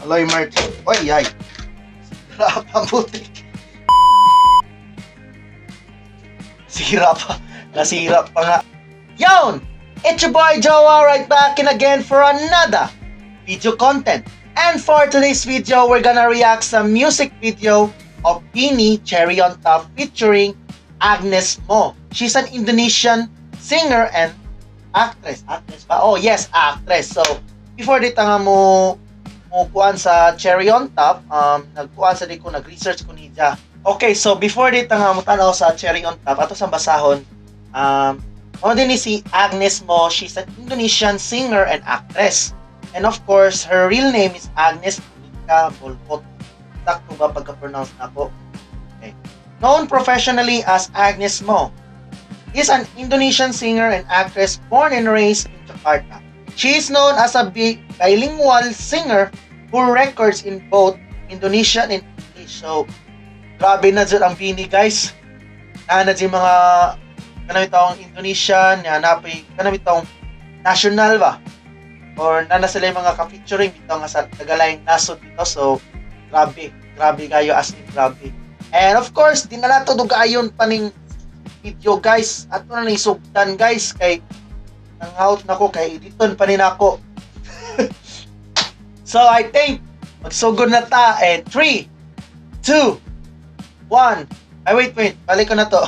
Aloy Martin. Oy, ay. Sira pa butik. Sira pa. Nasira pa nga. Yon! It's your boy Joa right back in again for another video content. And for today's video, we're gonna react sa music video of Beanie Cherry on Top featuring Agnes Mo. She's an Indonesian singer and actress. Actress ba? Oh yes, actress. So, before dito nga mo kuan sa Cherry on Top, nagkuan sa di ko, nag-research ko niya. Okay, so before dito nga mo tanaw sa Cherry on Top, ato sa basahon, ano din ni si Agnes Mo. She's an Indonesian singer and actress. And of course, her real name is Agnes Monica Bolpot. Sakto ba pagka-pronounce na ako? Okay. Known professionally as Agnes Mo, is an Indonesian singer and actress born and raised in Jakarta. She is known as a bilingual singer who records in both Indonesian and English. So, grabe na dyan ang Beanie, guys. Na dyan mga kanami taong Indonesian, kanami taong national ba? Or na sila yung mga ka-featuring dito nga sa Tagalayang Nasod dito. So, grabe kayo, as in grabe. And of course, di na nato dugayon pa ning video, guys. At na nisugdan, guys, kay nang-out na ko, kay editon pa rin ako. So, I think, magsugod na ta. And 3, 2, 1. Ay, wait. Balik ko na to.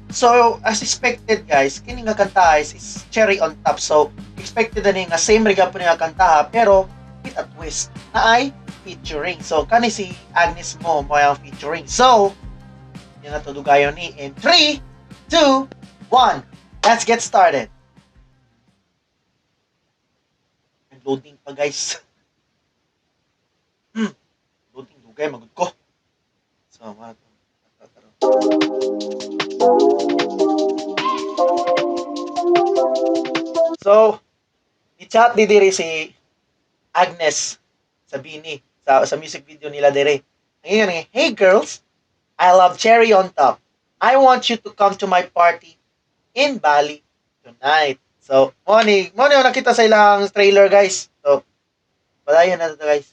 So, as expected, guys, kini nga kanta is Cherry on Top. So, expected na nga same riga po nga kanta, pero with a twist na ay featuring. So, kani si Agnes Mo ang featuring. So, yung nga to dugayon ni. In 3, 2, 1. Let's get started. Loading pa, guys. Loading dugay magud ko. So, So, i-chat di diri si Agnes sa Beanie sa music video nila dire. Ngayon nga, "Hey girls, I love Cherry on Top. I want you to come to my party in Bali tonight." So, mo nakita sa ilang trailer, guys. So, padayon na to, guys.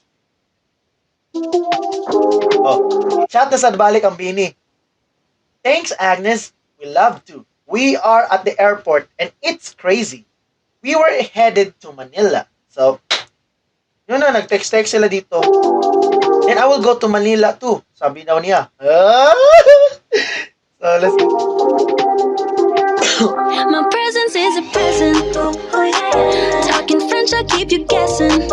Oh, chat na sa balik ang Beanie. "Thanks, Agnes. We love to. We are at the airport and it's crazy. We were headed to Manila." So, yun na, nag-text sila dito. "And I will go to Manila too," sabi daw niya. So, let's go. My presence is a present. Talking French, I'll keep you guessing.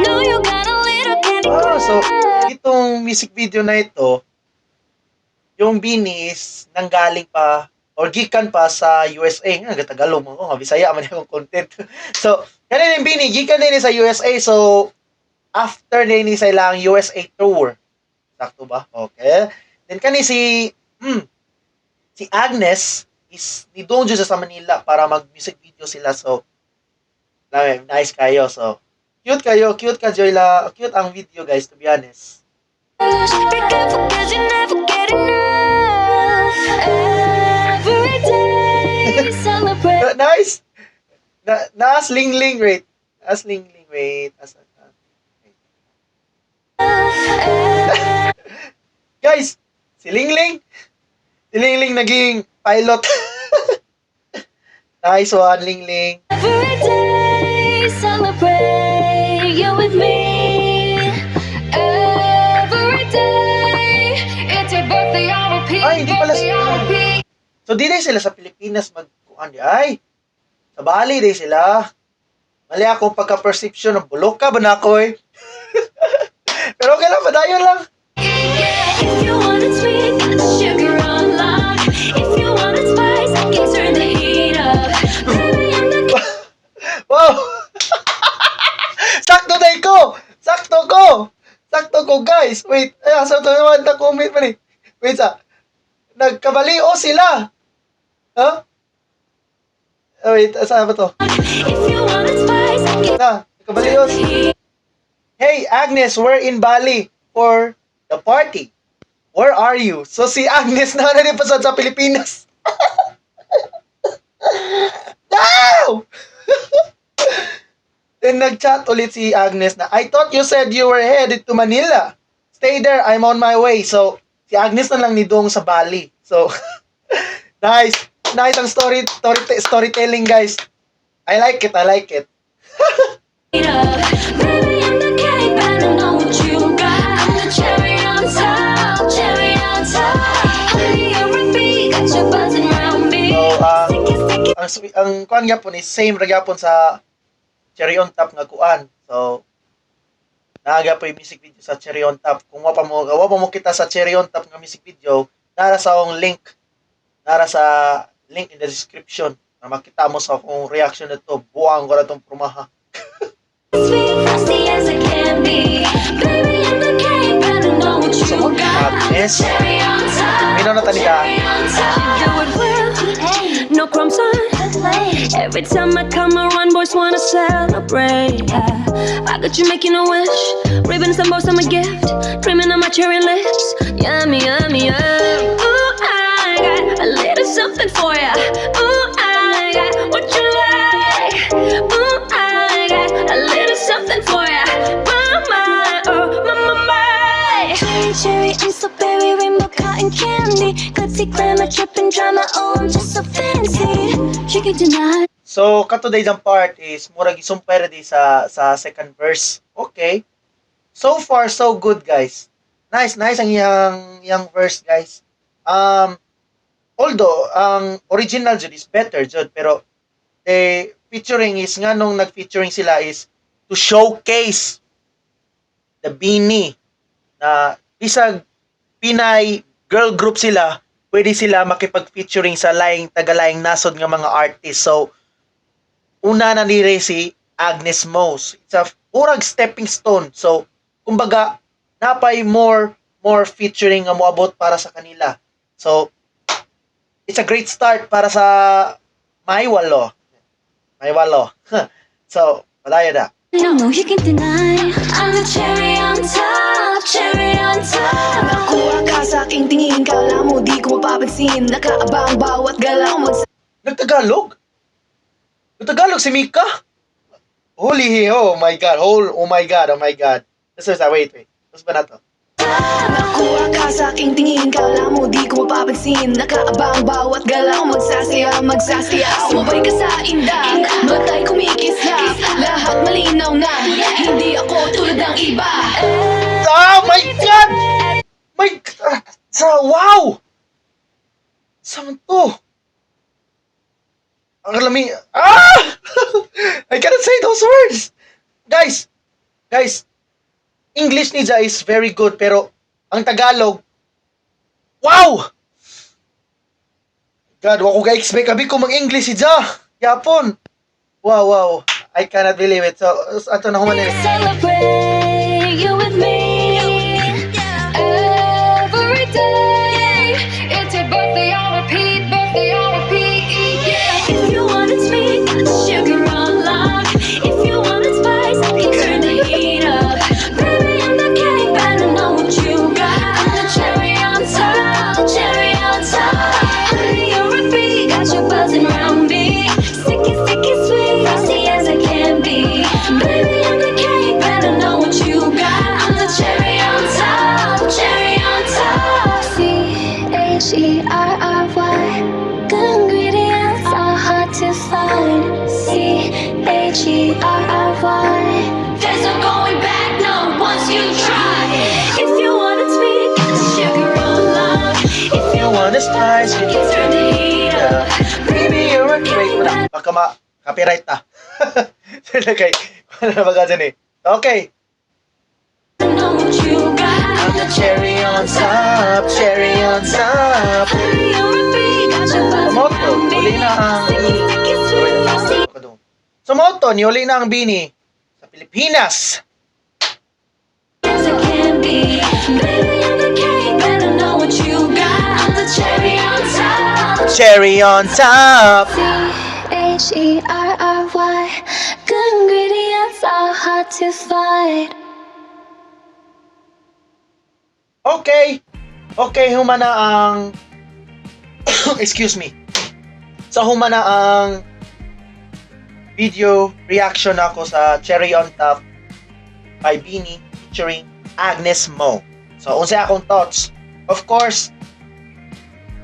No, you got a little candy crush. So, itong music video na ito, yung Beanie is nanggaling pa or gikan pa sa USA. Nga, Tagalog mo ko, Bisaya man yung content. So, ganun yung Beanie, gikan din sa USA. So, after din sa ilang USA tour. Sakto ba? Okay. Then, si Agnes is ni doon dyan sa Manila para mag-music video sila. So, nice kayo. So, cute ka, Joyla. Cute ang video, guys, to be honest. Be careful 'cause you never get enough. Every day celebrate. Nice. Sling-ling, wait. Sling-ling, wait. Guys, si Ling-Ling naging pilot. Nice one, Ling-Ling. Every day celebrate you with me. Every day it's your birthday, I'll repeat. Ay, hindi pala Birthday, I'll repeat. So, di sila sa Pilipinas magkuhan di. Ay, sa Bali di sila. Mali ako pagka-perception ng bulok ka ba na ako eh. Pero okay lang, padayon lang. If you want it sweet, got the sugar on lock. If you want it spice, I can turn the heat up. Baby, I'm the Wow! Sakto ko, guys. Wait, sa ito naman na comment pa ni. Wait, nagkabalio sila. Huh? Wait, saan ba to? If you want it spice, I can Nagkabalio. "Hey, Agnes, we're in Bali for the party. Where are you?" So, si Agnes na rin pa sa Pilipinas. No! Then nag-chat ulit si Agnes na, I thought you said you were headed to Manila. Stay there, I'm on my way. So, si Agnes na lang ni Dong sa Bali. So, nice. Nice ang storytelling, guys. I like it. Baby, I'm the cake, better know what you got. I'm the cherry on top, cherry on top. Honey, you're a bee, got you buzzing around me. So, ang kuan gyapon is same ra gyapon sa Cherry on Top nga kuan. So, naaga po yung music video sa Cherry on Top. Kung wa pa mo kita sa Cherry on Top nga music video, nara sa akong link. Nara sa link in the description. Na makita mo sa akong reaction nito. Buwang ko na itong prumaha. Sweet, frosty as it can be. Baby, I'm the cake, better know what you got. Agnes. Cherry on top, Mino na taniga. cherry on top. You do it well, no crumbs on the plate. Every time I come around, boys wanna celebrate. I got you making a wish, ribbons and bows, I'm a gift, dreaming on my cherry lips. Yummy, yummy, yum. Ooh, I got a little something for ya. Ooh, I got what you like. Ooh, I got a little something for ya. Mama, oh, mama. Cherry, cherry, I'm so berry, rainbow cotton candy. Glitzy glamour, tripping drama, oh, I'm just so fancy. She can deny. So, katoday ang part is murag isumpay di sa second verse. Okay. So far, so good, guys. Nice ang yang verse, guys. Although, ang original jud is better jud, pero the featuring is nga nung nag-featuring sila is to showcase the Beanie na bisag Pinay girl group sila, pwede sila makipag-featuring sa tagalaing nasod nga mga artist. So, una na nire si Agnes Moss. It's a purag stepping stone. So, kumbaga, napay more featuring nga moabot para sa kanila. So, it's a great start para sa Maywalo. So, malaya na. No, you can deny. I'm the cherry on top, cherry on top. Nakuha ka sa aking tingin, kala mo di ko mapapansin. Nakaabang bawat galaw Nagtagalog? Nagtagalog si Mika? Holy, oh my God. Oh my God. Wait. Tapos ba na to? Nakuha ka sa aking tingin, kala mo di ko mapapansin. Nakaabang bawat galaw, magsasayaw. Sumabay ka sa indak, matay kumikislap. Lahat malinaw na, hindi ako tulad ng iba. Oh my God! Wow! Saan to? Ang lami... I cannot say those words! Guys, English ni Ja is very good, pero ang Tagalog, wow! God, wako ga-expect abi ko mag-English si Ja. Yapon. Wow. I cannot believe it. So, ato na human Celebrate you with me every day. It's your birthday on repeat. Yeah. If you want it sweet, sugar on lock. If you want it spice, I can turn the heat up. Baby, I'm the cake, better know what you got. I'm the cherry on top, cherry on top. Honey, you're a bee, got you buzzing around me. Sticky, sweet, frosty as it can be. Baby, I'm the cake, better know what you got. I'm the cherry on top, cherry on top. CHERRY, good ingredients are hard to find. CHERRY, there's no going back, no, once you try. If you want it sweet, got the sugar on lock. If you want it spice, you can turn the heat up. Baby, you're a great... Baka copyright na. Okay, ano na baga dyan eh. Okay. Know what you got. I'm the cherry on top. Honey, you're a bee, got you buzzing Moto, around me. uli na ang... Sticky, sweet, frosty. Sumoto, niuli na ang Bini sa Pilipinas. As it can be. Baby, I'm the cake, better know what you got. I'm the cherry on top. Cherry on top. CHERRY, good ingredients are hard to find. Okay, humana ang... Excuse me. So, humana ang video reaction ako sa Cherry on Top by Beanie featuring Agnes Mo. So, unsa akong thoughts? Of course,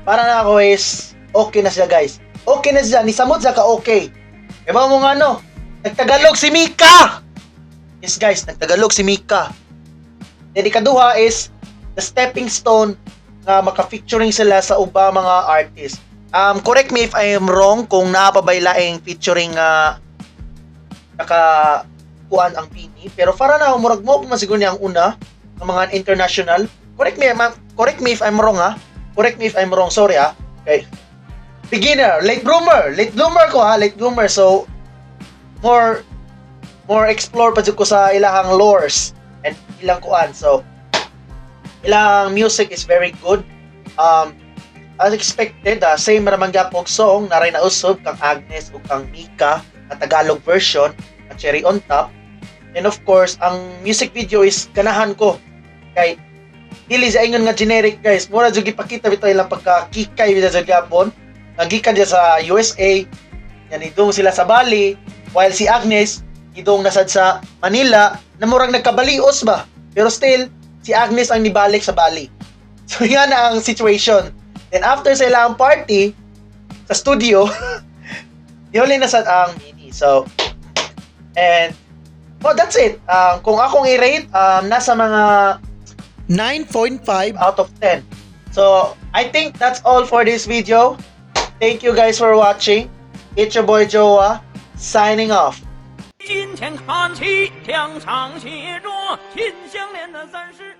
para na ako is okay na siya, guys. Okay na siya, ni samot siya ka okay. Diba mo nga no? Nagtagalog si Mika! Yes guys, nagtagalog si Mika. Then ikaduha is the stepping stone nga maka-featuring sila sa uba mga artist. Correct me if I am wrong kung napabaylaing featuring nakakuan ang Beanie, pero para na murag mo masiguro niya ang una ng mga international. Correct me if I'm wrong ha. Correct me if I'm wrong, sorry ha. Okay. Beginner, late bloomer ko ha, late bloomer. So more explore pa jud ko sa ilahang lores and ilang kuan. So ilang music is very good. As expected, same ramang gyapon song na rin nausab kang Agnes ug kang Mika na Tagalog version na Cherry on Top. And of course, ang music video is ganahan ko kay dili sa ingon nga generic, guys. Mura jud gipakita bitaw ilang pagka-kikay bitaw jud gyapon. Nagikan dia sa USA, yan idong sila sa Bali, while si Agnes idong nasad sa Manila na murag nagkabalios ba. Pero still, si Agnes ang nibalik sa Bali. So yan na ang situation. Then after sa ilang party sa studio, yun nasad ang Beanie. So, and that's it. Kung akong i-rate, nasa mga 9.5 out of 10. So, I think that's all for this video. Thank you guys for watching. It's your boy Joa, signing off. 金钱看齐，两场协着，心相连的30。